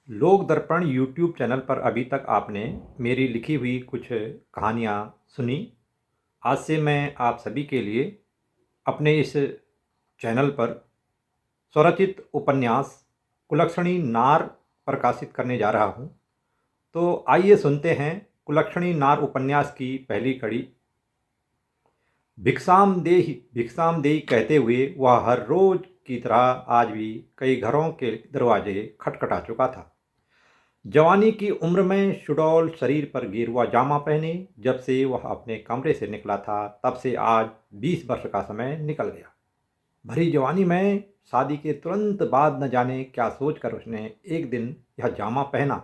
लोक दर्पण YouTube channel पर अभी तक आपने मेरी लिखी हुई कुछ कहानियाँ सुनी। आज से मैं आप सभी के लिए अपने इस चैनल पर स्वरचित उपन्यास कुलक्षणी नार प्रकाशित करने जा रहा हूँ। तो आइए सुनते हैं कुलक्षणी नार उपन्यास की पहली कड़ी। भिक्षाम देहि कहते हुए वह हर रोज की तरह आज भी कई घरों के दरवाजे खटखटा चुका था। जवानी की उम्र में सुडौल शरीर पर गेरुआ जामा पहने जब से वह अपने कमरे से निकला था तब से आज 20 वर्ष का समय निकल गया। भरी जवानी में शादी के तुरंत बाद न जाने क्या सोचकर उसने एक दिन यह जामा पहना।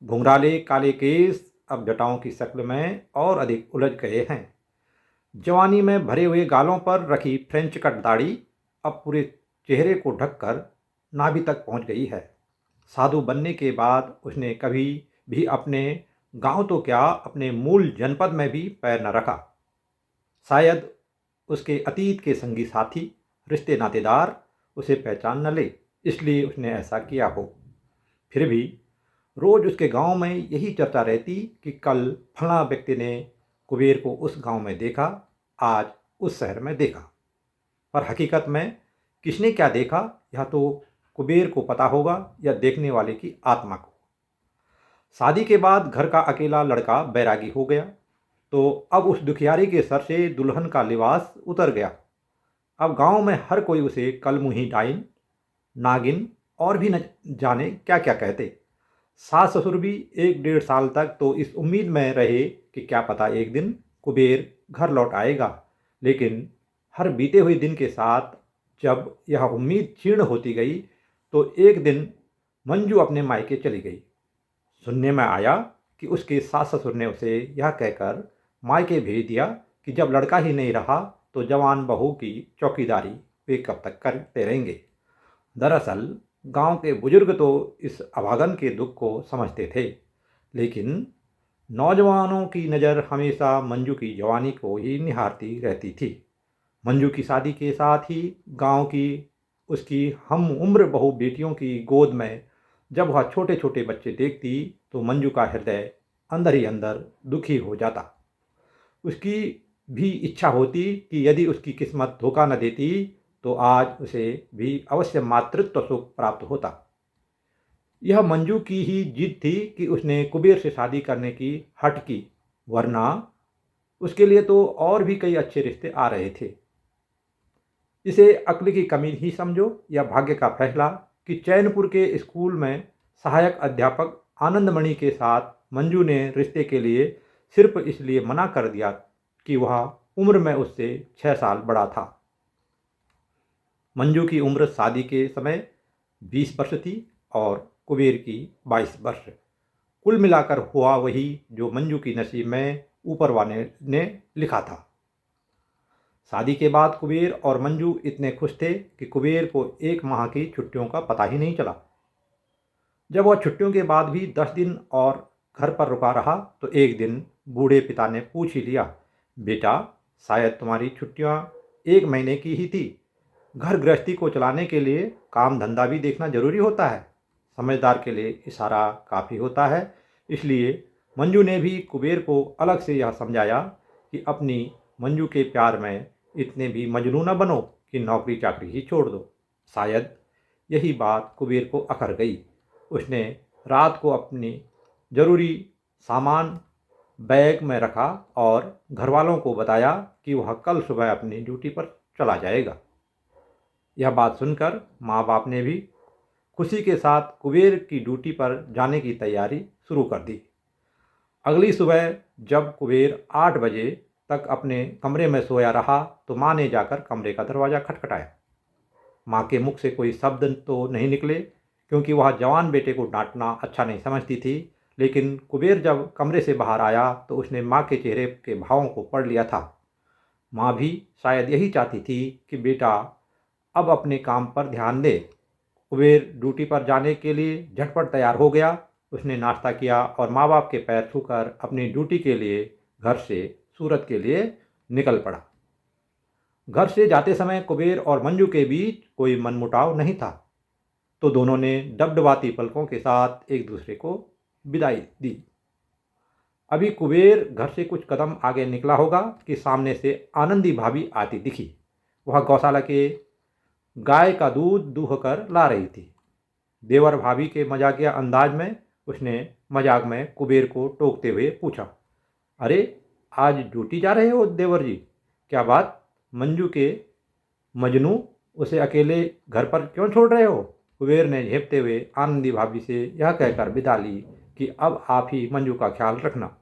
घुंघराले काले केस अब जटाओं की शक्ल में और अधिक उलझ गए हैं। जवानी में भरे हुए गालों पर रखी फ्रेंच कट दाढ़ी अब पूरे चेहरे को ढककर नाभि तक पहुंच गई है। साधु बनने के बाद उसने कभी भी अपने गांव तो क्या अपने मूल जनपद में भी पैर न रखा। शायद उसके अतीत के संगी साथी रिश्ते नातेदार उसे पहचान न ले, इसलिए उसने ऐसा किया हो। फिर भी रोज उसके गांव में यही चर्चा रहती कि कल फला व्यक्ति ने कुबेर को उस गांव में देखा, आज उस शहर में देखा। पर हकीकत में किसने क्या देखा यह तो कुबेर को पता होगा या देखने वाले की आत्मा को। शादी के बाद घर का अकेला लड़का बैरागी हो गया तो अब उस दुखियारी के सर से दुल्हन का लिबास उतर गया। अब गांव में हर कोई उसे कलमुही डाइन, नागिन और भी न जाने क्या क्या कहते। सास ससुर भी 1 डेढ़ साल तक तो इस उम्मीद में रहे कि क्या पता एक दिन कुबेर घर लौट आएगा। लेकिन हर बीते हुए दिन के साथ जब यह उम्मीद क्षीण होती गई तो एक दिन मंजू अपने मायके चली गई। सुनने में आया कि उसके सास ससुर ने उसे यह कहकर मायके भेज दिया कि जब लड़का ही नहीं रहा तो जवान बहू की चौकीदारी वे कब तक करते रहेंगे। दरअसल गांव के बुजुर्ग तो इस अभागन के दुख को समझते थे, लेकिन नौजवानों की नज़र हमेशा मंजू की जवानी को ही निहारती रहती थी। मंजू की शादी के साथ ही गांव की उसकी हम उम्र बहू बेटियों की गोद में जब वह छोटे छोटे बच्चे देखती तो मंजू का हृदय अंदर ही अंदर दुखी हो जाता। उसकी भी इच्छा होती कि यदि उसकी किस्मत धोखा न देती तो आज उसे भी अवश्य मातृत्व सुख प्राप्त होता। यह मंजू की ही जिद थी कि उसने कुबेर से शादी करने की हट की, वरना उसके लिए तो और भी कई अच्छे रिश्ते आ रहे थे। इसे अक्ल की कमी ही समझो या भाग्य का फैसला कि चैनपुर के स्कूल में सहायक अध्यापक आनंदमणि के साथ मंजू ने रिश्ते के लिए सिर्फ इसलिए मना कर दिया कि वह उम्र में उससे 6 साल बड़ा था। मंजू की उम्र शादी के समय 20 वर्ष थी और कुबेर की 22 वर्ष। कुल मिलाकर हुआ वही जो मंजू की नसीब में ऊपर वाले ने लिखा था। शादी के बाद कुबेर और मंजू इतने खुश थे कि कुबेर को 1 माह की छुट्टियों का पता ही नहीं चला। जब वह छुट्टियों के बाद भी 10 दिन और घर पर रुका रहा तो एक दिन बूढ़े पिता ने पूछ ही लिया, बेटा शायद तुम्हारी छुट्टियां 1 महीने की ही थी। घर गृहस्थी को चलाने के लिए काम धंधा भी देखना जरूरी होता है। समझदार के लिए इशारा काफ़ी होता है। इसलिए मंजू ने भी कुबेर को अलग से यह समझाया कि अपनी मंजू के प्यार में इतने भी मजनू न बनो कि नौकरी चाकरी ही छोड़ दो। शायद यही बात कुबेर को अखर गई। उसने रात को अपनी जरूरी सामान बैग में रखा और घर वालों को बताया कि वह कल सुबह अपनी ड्यूटी पर चला जाएगा। यह बात सुनकर माँ बाप ने भी खुशी के साथ कुबेर की ड्यूटी पर जाने की तैयारी शुरू कर दी। अगली सुबह जब कुबेर 8 बजे तक अपने कमरे में सोया रहा तो माँ ने जाकर कमरे का दरवाज़ा खटखटाया। माँ के मुख से कोई शब्द तो नहीं निकले क्योंकि वह जवान बेटे को डांटना अच्छा नहीं समझती थी। लेकिन कुबेर जब कमरे से बाहर आया तो उसने माँ के चेहरे के भावों को पढ़ लिया था। माँ भी शायद यही चाहती थी कि बेटा अब अपने काम पर ध्यान दे। कुबेर ड्यूटी पर जाने के लिए झटपट तैयार हो गया। उसने नाश्ता किया और माँ बाप के पैर छूकर अपनी ड्यूटी के लिए घर से सूरत के लिए निकल पड़ा। घर से जाते समय कुबेर और मंजू के बीच कोई मनमुटाव नहीं था। तो दोनों ने डबडबाती पलकों के साथ एक दूसरे को विदाई दी। अभी कुबेर घर से कुछ कदम आगे निकला होगा कि सामने से आनंदी भाभी आती दिखी। वह गौशाला के गाय का दूध दूहकर ला रही थी। देवर भाभी के मजाकिया अंदाज में उसने मजाक में कुबेर को टोकते हुए पूछा, अरे आज ड्यूटी जा रहे हो देवर जी? क्या बात, मंजू के मजनू, उसे अकेले घर पर क्यों छोड़ रहे हो? कुबेर ने झेपते हुए आनंदी भाभी से यह कहकर विदा ली कि अब आप ही मंजू का ख्याल रखना।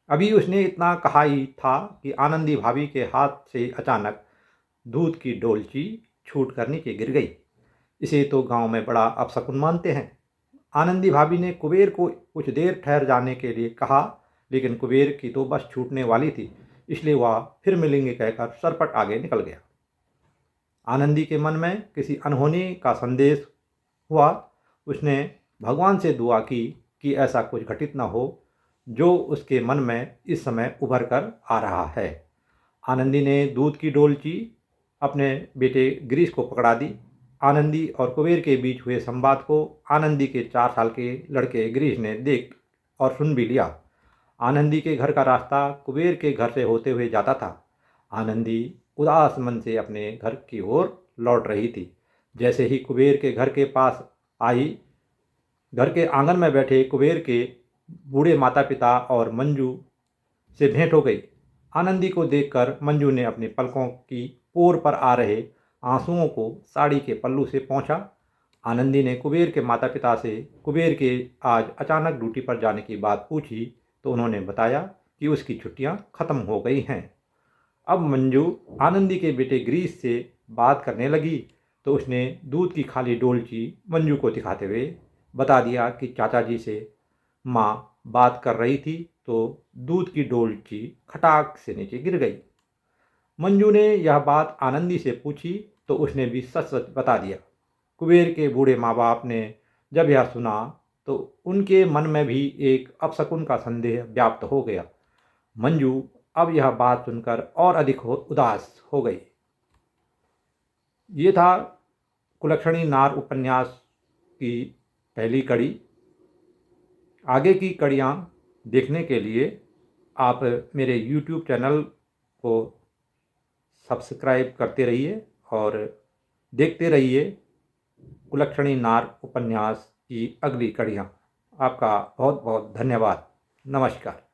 अभी उसने इतना कहा ही था कि आनंदी भाभी के हाथ से अचानक दूध की डोलची छूट कर नीचे गिर गई। इसे तो गांव में बड़ा अपशकुन मानते हैं। आनंदी भाभी ने कुबेर को कुछ देर ठहर जाने के लिए कहा, लेकिन कुबेर की तो बस छूटने वाली थी, इसलिए वह फिर मिलेंगे कहकर सरपट आगे निकल गया। आनंदी के मन में किसी अनहोनी का संदेश हुआ। उसने भगवान से दुआ की कि ऐसा कुछ घटित न हो जो उसके मन में इस समय उभर कर आ रहा है। आनंदी ने दूध की डोलची अपने बेटे गिरीश को पकड़ा दी। आनंदी और कुबेर के बीच हुए संवाद को आनंदी के 4 साल के लड़के गिरीश ने देख और सुन भी लिया। आनंदी के घर का रास्ता कुबेर के घर से होते हुए जाता था। आनंदी उदास मन से अपने घर की ओर लौट रही थी। जैसे ही कुबेर के घर के पास आई, घर के आंगन में बैठे कुबेर के बूढ़े माता पिता और मंजू से भेंट हो गई। आनंदी को देखकर मंजू ने अपनी पलकों की पोर पर आ रहे आंसुओं को साड़ी के पल्लू से पोंछा। आनंदी ने कुबेर के माता पिता से कुबेर के आज अचानक ड्यूटी पर जाने की बात पूछी तो उन्होंने बताया कि उसकी छुट्टियां खत्म हो गई हैं। अब मंजू आनंदी के बेटे गिरीश से बात करने लगी तो उसने दूध की खाली डोलची मंजू को दिखाते हुए बता दिया कि चाचा जी से माँ बात कर रही थी तो दूध की डोलची खटाक से नीचे गिर गई। मंजू ने यह बात आनंदी से पूछी तो उसने भी सच सच बता दिया। कुबेर के बूढ़े माँ बाप ने जब यह सुना तो उनके मन में भी एक अपशकुन का संदेह व्याप्त हो गया। मंजू अब यह बात सुनकर और अधिक उदास हो गई। ये था कुलक्षणी नार उपन्यास की पहली कड़ी। आगे की कड़ियाँ देखने के लिए आप मेरे YouTube चैनल को सब्सक्राइब करते रहिए और देखते रहिए कुलक्षणी नार उपन्यास की अगली कड़ियाँ। आपका बहुत बहुत धन्यवाद। नमस्कार।